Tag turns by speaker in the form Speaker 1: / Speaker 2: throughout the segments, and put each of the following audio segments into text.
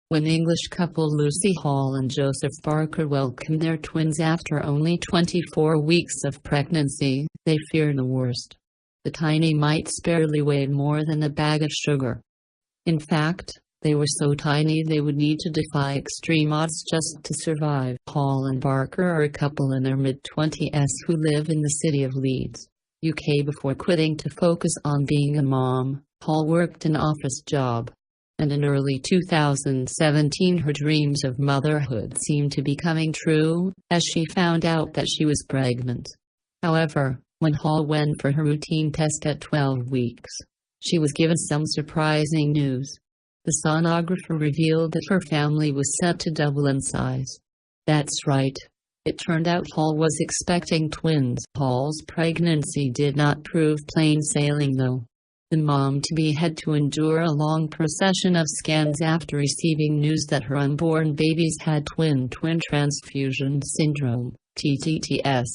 Speaker 1: When English couple Luci Hall and Joseph Barker welcomed their twins after only 24 weeks of pregnancy, they feared the worst. The tiny mites barely weighed more than a bag of sugar. In fact, they were so tiny they would need to defy extreme odds just to survive. Hall and Barker are a couple in their mid-20s who live in the city of Leeds, UK. Before quitting to focus on being a mom, Hall worked an office job. And in early 2017 her dreams of motherhood seemed to be coming true, as she found out that she was pregnant. However, when Hall went for her routine test at 12 weeks, she was given some surprising news. The sonographer revealed that her family was set to double in size. That's right. It turned out Hall was expecting twins. Hall's pregnancy did not prove plain sailing though. The mom-to-be had to endure a long procession of scans after receiving news that her unborn babies had twin transfusion syndrome, TTS.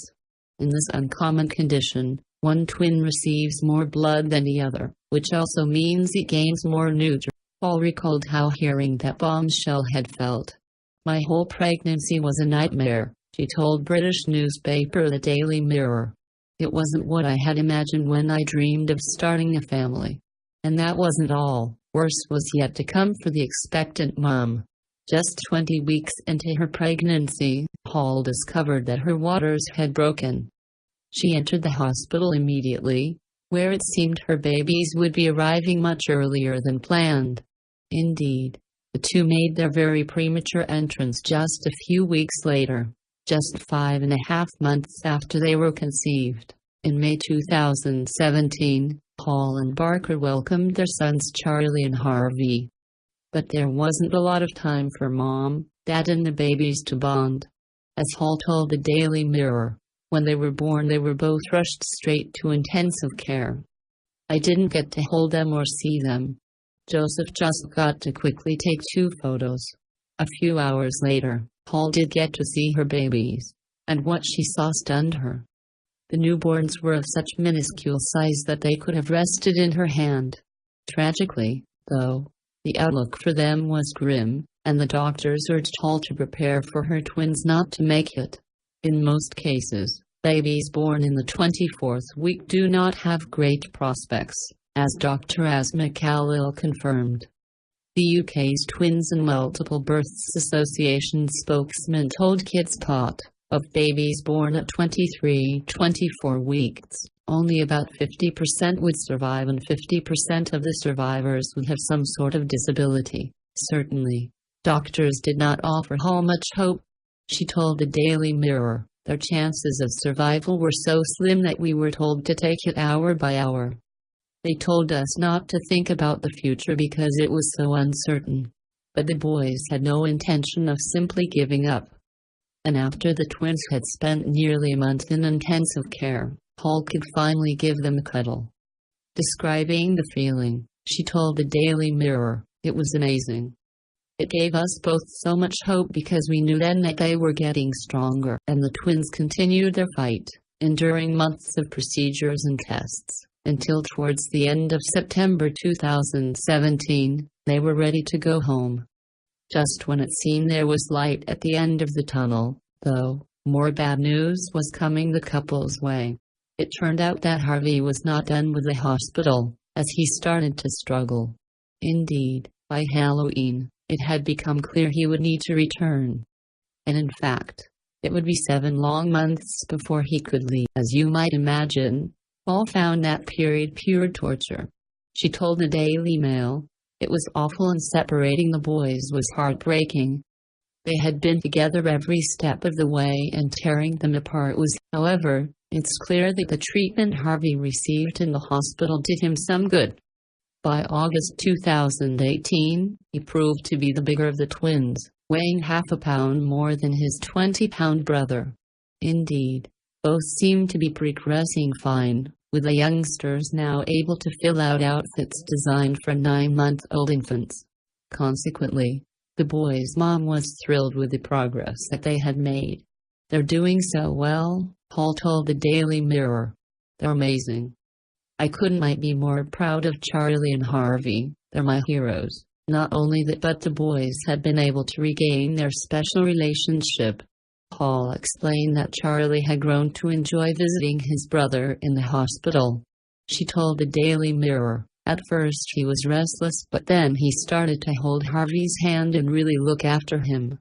Speaker 1: In this uncommon condition, one twin receives more blood than the other, which also means it gains more nutrients. Hall recalled how hearing that bombshell had felt. "My whole pregnancy was a nightmare," she told British newspaper The Daily Mirror. "It wasn't what I had imagined when I dreamed of starting a family. And that wasn't all. Worse was yet to come for the expectant mom." Just 20 weeks into her pregnancy, Hall discovered that her waters had broken. She entered the hospital immediately, where it seemed her babies would be arriving much earlier than planned. Indeed, the two made their very premature entrance just a few weeks later, just 5.5 months after they were conceived. In May 2017, Hall and Barker welcomed their sons Charlie and Harvey. But there wasn't a lot of time for Mom, Dad and the babies to bond. As Hall told the Daily Mirror, when they were born they were both rushed straight to intensive care. "I didn't get to hold them or see them. Joseph just got to quickly take 2 photos. A few hours later, Hall did get to see her babies, and what she saw stunned her. The newborns were of such minuscule size that they could have rested in her hand. Tragically, though, the outlook for them was grim, and the doctors urged Hall to prepare for her twins not to make it. In most cases, babies born in the 24th week do not have great prospects, as Dr. Asma Khalil confirmed. The UK's Twins and Multiple Births Association spokesman told Kids Pot, of babies born at 23-24 weeks, only about 50% would survive and 50% of the survivors would have some sort of disability. Certainly, doctors did not offer Hall much hope. She told the Daily Mirror, "Their chances of survival were so slim that we were told to take it hour by hour. They told us not to think about the future because it was so uncertain." But the boys had no intention of simply giving up. And after the twins had spent nearly a month in intensive care, Hall could finally give them a cuddle. Describing the feeling, she told the Daily Mirror, "It was amazing. It gave us both so much hope because we knew then that they were getting stronger." And the twins continued their fight, enduring months of procedures and tests, until towards the end of September 2017, they were ready to go home. Just when it seemed there was light at the end of the tunnel, though, more bad news was coming the couple's way. It turned out that Harvey was not done with the hospital, as he started to struggle. Indeed, by Halloween, it had become clear he would need to return. And in fact, it would be 7 long months before he could leave. As you might imagine, Hall found that period pure torture. She told the Daily Mail, "It was awful and separating the boys was heartbreaking. They had been together every step of the way and tearing them apart was." However, it's clear that the treatment Harvey received in the hospital did him some good. By August 2018, he proved to be the bigger of the twins, weighing half a pound more than his 20-pound brother. Indeed, both seemed to be progressing fine, with the youngsters now able to fill out outfits designed for 9-month-old infants. Consequently, the boys' mom was thrilled with the progress that they had made. "They're doing so well," Hall told the Daily Mirror. "They're amazing. I couldn't be more proud of Charlie and Harvey. They're my heroes." Not only that, but the boys had been able to regain their special relationship. Hall explained that Charlie had grown to enjoy visiting his brother in the hospital. She told the Daily Mirror, "At first he was restless, but then he started to hold Harvey's hand and really look after him.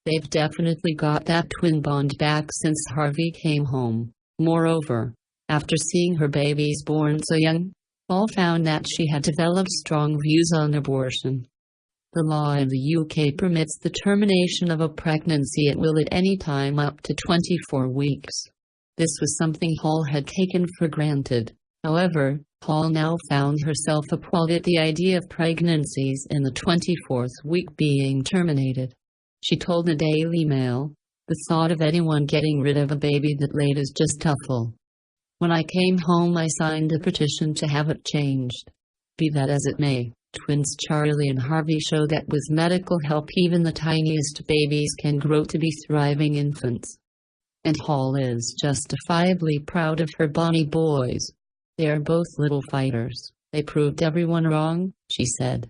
Speaker 1: They've definitely got that twin bond back since Harvey came home." Moreover, after seeing her babies born so young, Hall found that she had developed strong views on abortion. The law in the UK permits the termination of a pregnancy at will at any time up to 24 weeks. This was something Hall had taken for granted. However, Hall now found herself appalled at the idea of pregnancies in the 24th week being terminated. She told the Daily Mail, "The thought of anyone getting rid of a baby that late is just awful. When I came home I signed a petition to have it changed. Be that as it may, twins Charlie and Harvey show that with medical help even the tiniest babies can grow to be thriving infants." And Hall is justifiably proud of her bonny boys. "They are both little fighters. They proved everyone wrong," she said.